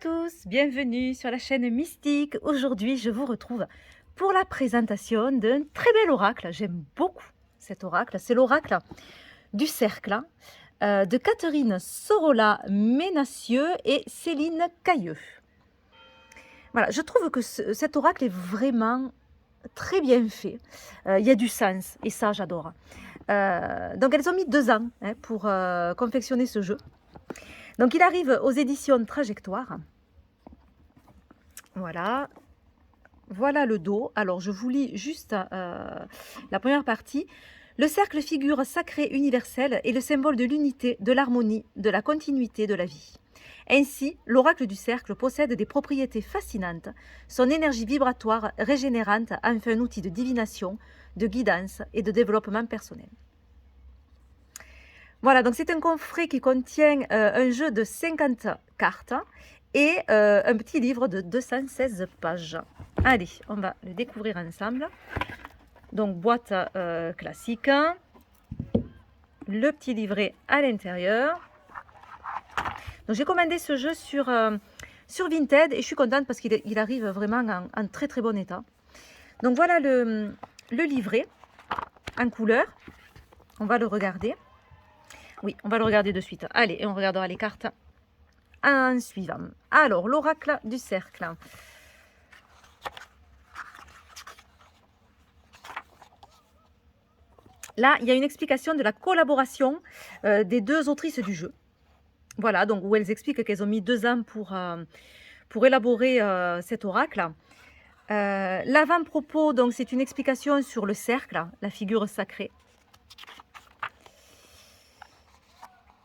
tous, bienvenue sur la chaîne Mystique. Aujourd'hui, je vous retrouve pour la présentation d'un très bel oracle. J'aime beaucoup cet oracle. C'est l'oracle du cercle de Catherine Sorolla-Ménassieux et Céline Cailleux. Voilà, je trouve que cet oracle est vraiment très bien fait. Il y a du sens et ça, j'adore. Donc, elles ont mis 2 ans pour confectionner ce jeu. Donc, il arrive aux éditions Trajectoire. Voilà, voilà le dos. Alors, je vous lis juste la première partie. Le cercle figure sacré universel et le symbole de l'unité, de l'harmonie, de la continuité de la vie. Ainsi, l'oracle du cercle possède des propriétés fascinantes. Son énergie vibratoire régénérante en fait un outil de divination, de guidance et de développement personnel. Voilà, donc c'est un coffret qui contient un jeu de 50 cartes et un petit livre de 216 pages. Allez, on va le découvrir ensemble. Donc, boîte classique, le petit livret à l'intérieur. Donc, j'ai commandé ce jeu sur Vinted et je suis contente parce qu'il arrive vraiment en très très bon état. Donc, voilà le livret en couleur. On va le regarder. Oui, on va le regarder de suite. Allez, et on regardera les cartes en suivant. Alors, l'oracle du cercle. Là, il y a une explication de la collaboration des 2 autrices du jeu. Voilà, donc où elles expliquent qu'elles ont mis 2 ans pour élaborer cet oracle. L'avant-propos, donc, c'est une explication sur le cercle, la figure sacrée.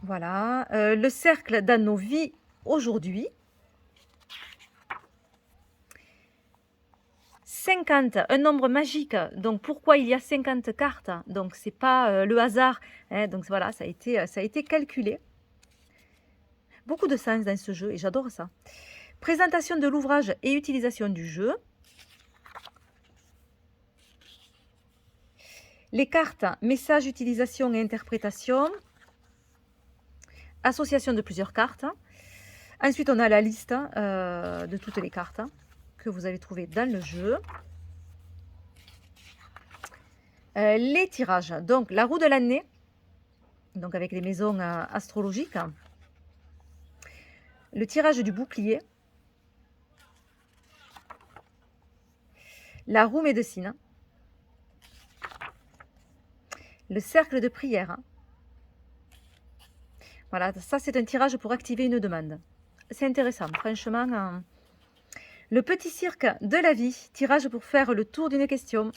Voilà, le cercle dans nos vies aujourd'hui. 50, un nombre magique. Donc, pourquoi il y a 50 cartes? Donc, c'est pas le hasard. Donc, voilà, ça a été calculé. Beaucoup de sens dans ce jeu et j'adore ça. Présentation de l'ouvrage et utilisation du jeu. Les cartes, message, utilisation et interprétation. Association de plusieurs cartes. Ensuite, on a la liste de toutes les cartes que vous allez trouver dans le jeu. Les tirages. Donc, la roue de l'année, donc avec les maisons astrologiques. Le tirage du bouclier. La roue médecine. Le cercle de prière. Voilà, ça c'est un tirage pour activer une demande. C'est intéressant, franchement. Le petit cirque de la vie, tirage pour faire le tour d'une question.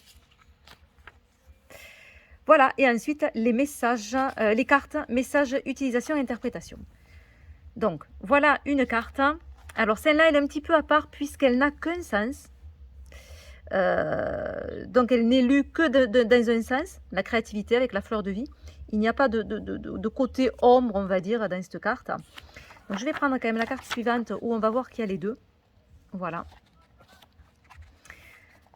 Voilà, et ensuite les messages, les cartes, message, utilisation, interprétation. Donc, voilà une carte. Alors celle-là, elle est un petit peu à part puisqu'elle n'a qu'un sens. Donc elle n'est lue que dans un sens, la créativité avec la fleur de vie. Il n'y a pas de côté ombre, on va dire, dans cette carte. Donc je vais prendre quand même la carte suivante où on va voir qu'il y a les deux. Voilà.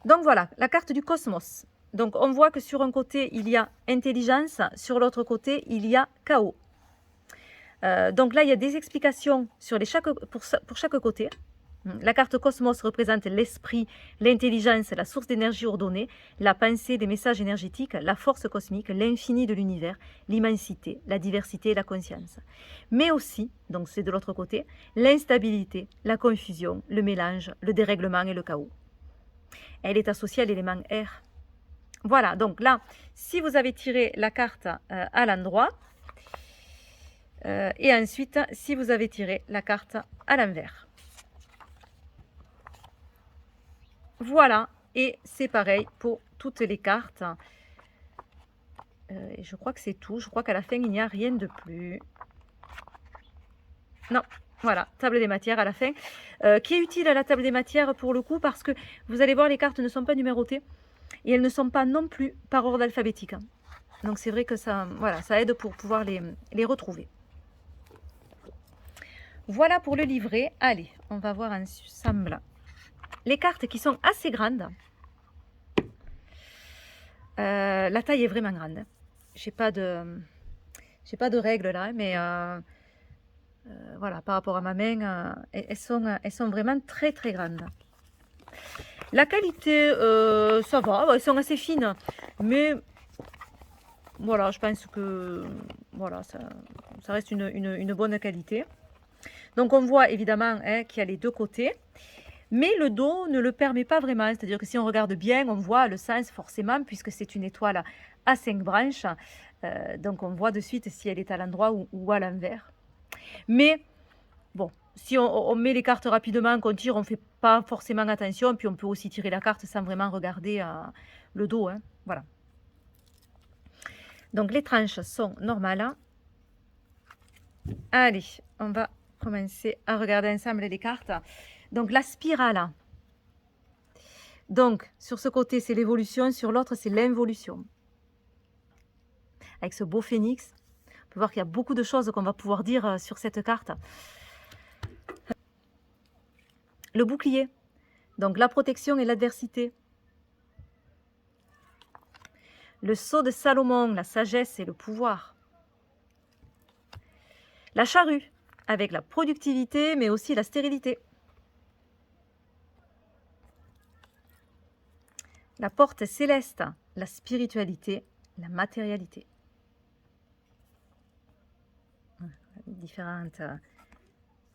Donc voilà, la carte du cosmos. Donc on voit que sur un côté, il y a intelligence, sur l'autre côté, il y a chaos. Donc là, il y a des explications pour chaque côté. La carte cosmos représente l'esprit, l'intelligence, la source d'énergie ordonnée, la pensée, les messages énergétiques, la force cosmique, l'infini de l'univers, l'immensité, la diversité et la conscience. Mais aussi, donc c'est de l'autre côté, l'instabilité, la confusion, le mélange, le dérèglement et le chaos. Elle est associée à l'élément air. Voilà, donc là, si vous avez tiré la carte à l'endroit, et ensuite, si vous avez tiré la carte à l'envers. Voilà, et c'est pareil pour toutes les cartes. Et je crois que c'est tout. Je crois qu'à la fin, il n'y a rien de plus. Non, voilà, table des matières à la fin. Qui est utile à la table des matières pour le coup, parce que vous allez voir, les cartes ne sont pas numérotées. Et elles ne sont pas non plus par ordre alphabétique. Donc c'est vrai que ça, voilà, ça aide pour pouvoir les retrouver. Voilà pour le livret. Allez, on va voir ensemble les cartes qui sont assez grandes. La taille est vraiment grande. J'ai pas de règles là, mais Voilà, par rapport à ma main, elles sont vraiment très, très grandes. La qualité, ça va, elles sont assez fines, mais voilà, je pense que voilà, ça reste une bonne qualité. Donc on voit évidemment hein, qu'il y a les deux côtés, mais le dos ne le permet pas vraiment. C'est-à-dire que si on regarde bien, on voit le sens forcément, puisque c'est une étoile à 5 branches. Donc on voit de suite si elle est à l'endroit ou à l'envers. Mais bon, si on met les cartes rapidement, qu'on tire, on ne fait pas forcément attention. Puis on peut aussi tirer la carte sans vraiment regarder le dos. Hein. Voilà. Donc les tranches sont normales. Allez, on va commencer à regarder ensemble les cartes. Donc la spirale. Donc sur ce côté, c'est l'évolution, sur l'autre, c'est l'involution. Avec ce beau phénix, on peut voir qu'il y a beaucoup de choses qu'on va pouvoir dire sur cette carte. Le bouclier, donc la protection et l'adversité. Le sceau de Salomon, la sagesse et le pouvoir. La charrue, avec la productivité, mais aussi la stérilité. La porte céleste, la spiritualité, la matérialité. Différentes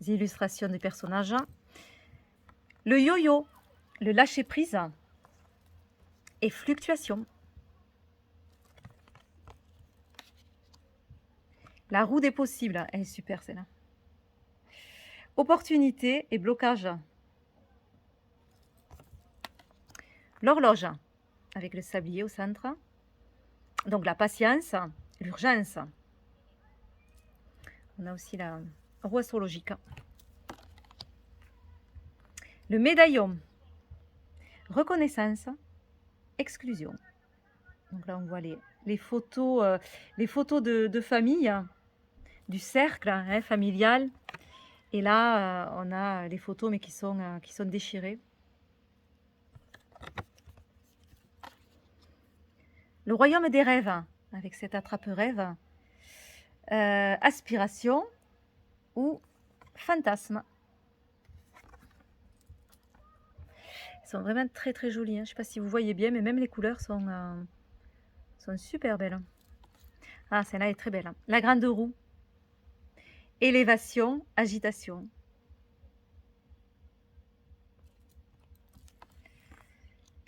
illustrations de personnages. Le yo-yo, le lâcher-prise et fluctuation. La roue des possibles, elle est super celle-là. Opportunité et blocage. L'horloge, avec le sablier au centre. Donc la patience, l'urgence. On a aussi la roue astrologique. Le médaillon, reconnaissance, exclusion. Donc là, on voit les photos de famille, du cercle hein, familial. Et là, on a les photos, mais qui sont déchirées. Le royaume des rêves, avec cet attrape-rêve. Aspiration ou fantasme. Elles sont vraiment très très jolies. Hein. Je ne sais pas si vous voyez bien, mais même les couleurs sont super belles. Ah, celle-là est très belle. Hein. La grande roue. Élévation, agitation.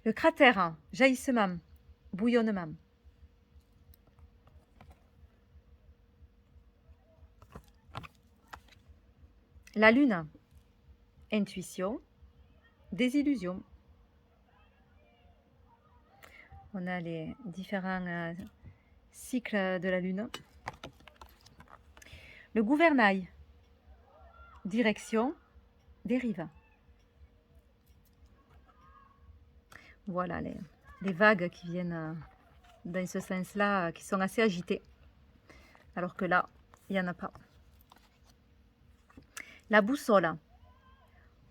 Le cratère, jaillissement, bouillonnement. La lune, intuition, désillusion. On a les différents cycles de la lune. Le gouvernail, direction, dérive. Voilà les vagues qui viennent dans ce sens-là, qui sont assez agitées. Alors que là, il n'y en a pas. La boussole,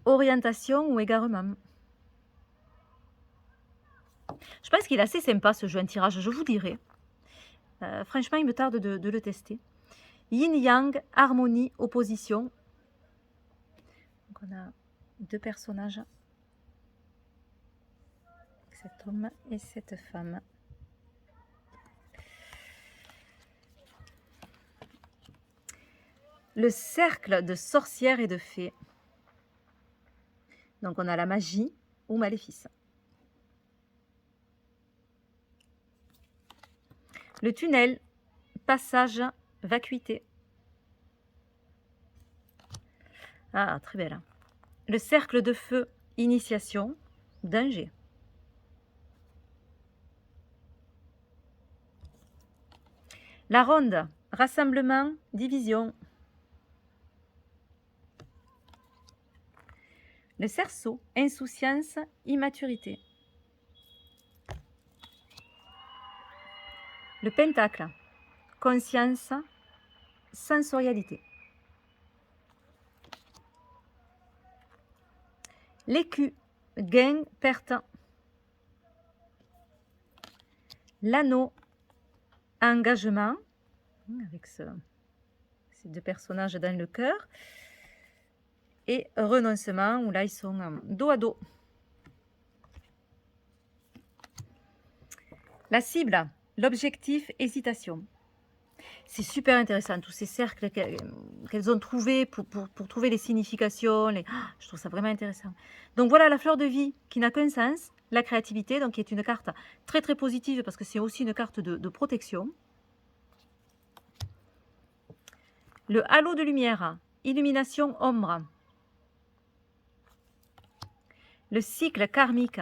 orientation ou égarement. Je pense qu'il est assez sympa ce jeu en tirage, je vous dirai. Franchement, il me tarde de le tester. Yin-yang, harmonie, opposition. Donc on a deux personnages. Cet homme et cette femme. Le cercle de sorcières et de fées. Donc on a la magie ou maléfice. Le tunnel, passage, vacuité. Ah, très belle. Le cercle de feu, initiation, danger. La ronde, rassemblement, division. Le cerceau, insouciance, immaturité. Le pentacle, conscience, sensorialité. L'écu, gain, perte. L'anneau, engagement, avec ces deux personnages dans le cœur. Et renoncement, où là, ils sont dos à dos. La cible, l'objectif, hésitation. C'est super intéressant, tous ces cercles qu'elles ont trouvés pour trouver les significations. Je trouve ça vraiment intéressant. Donc voilà la fleur de vie qui n'a qu'un sens, la créativité, donc qui est une carte très très positive parce que c'est aussi une carte de protection. Le halo de lumière, illumination ombre. Le cycle karmique,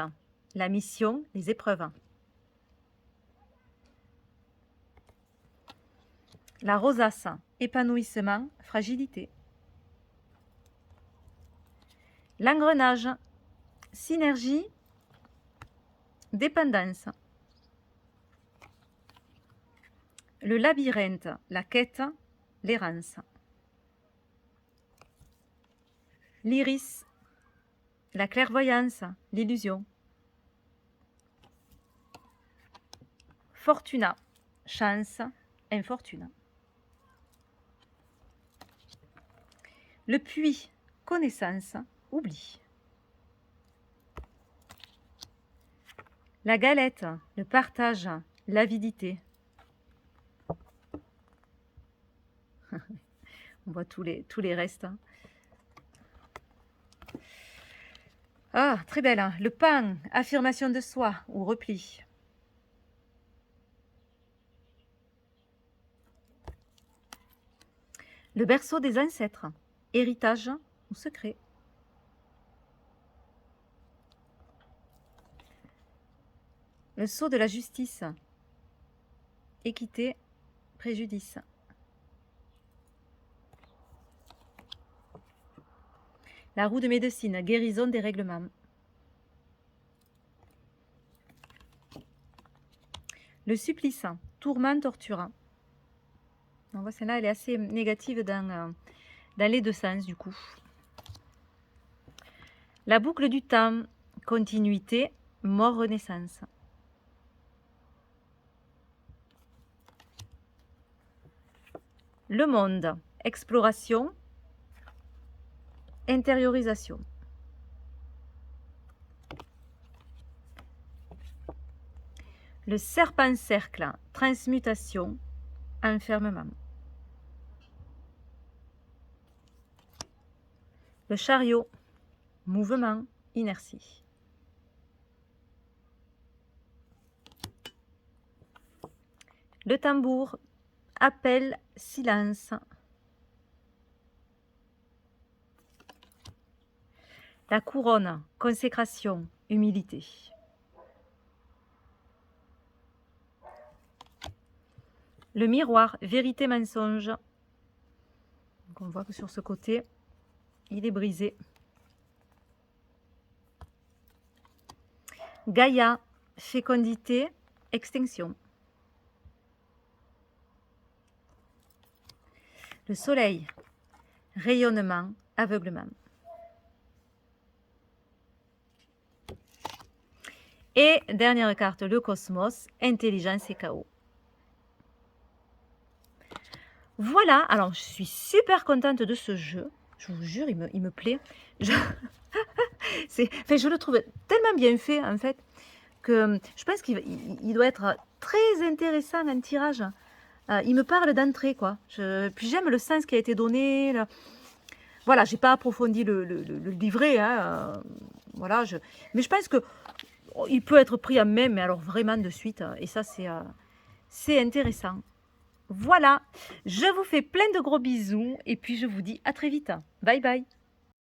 la mission, les épreuves. La rosace, épanouissement, fragilité. L'engrenage, synergie, dépendance. Le labyrinthe, la quête, l'errance. L'iris, la clairvoyance, l'illusion. Fortuna, chance, infortune. Le puits, connaissance, oubli. La galette, le partage, l'avidité. On voit tous les restes. Ah, très belle. Hein. Le pain, affirmation de soi ou repli. Le berceau des ancêtres, héritage ou secret. Le sceau de la justice, équité, préjudice. La roue de médecine, guérison des règlements. Le supplice, tourment, torture. On voit celle-là, elle est assez négative dans les deux sens du coup. La boucle du temps, continuité, mort, renaissance. Le monde, exploration, intériorisation. Le serpent-cercle, transmutation, enfermement. Le chariot, mouvement, inertie. Le tambour, appel, silence. La couronne, consécration, humilité. Le miroir, vérité, mensonge. Donc on voit que sur ce côté, il est brisé. Gaïa, fécondité, extinction. Le soleil, rayonnement, aveuglement. Et dernière carte, le cosmos, intelligence et chaos. Voilà, alors je suis super contente de ce jeu. Je vous jure, il me plaît. Je le trouve tellement bien fait, en fait, que je pense qu'il doit être très intéressant en tirage. Il me parle d'entrée, quoi. Puis j'aime le sens qui a été donné. Voilà, j'ai pas approfondi le livret. Hein, voilà, mais je pense que il peut être pris en main, mais alors vraiment de suite. Et ça, c'est intéressant. Voilà, je vous fais plein de gros bisous et puis je vous dis à très vite. Bye bye.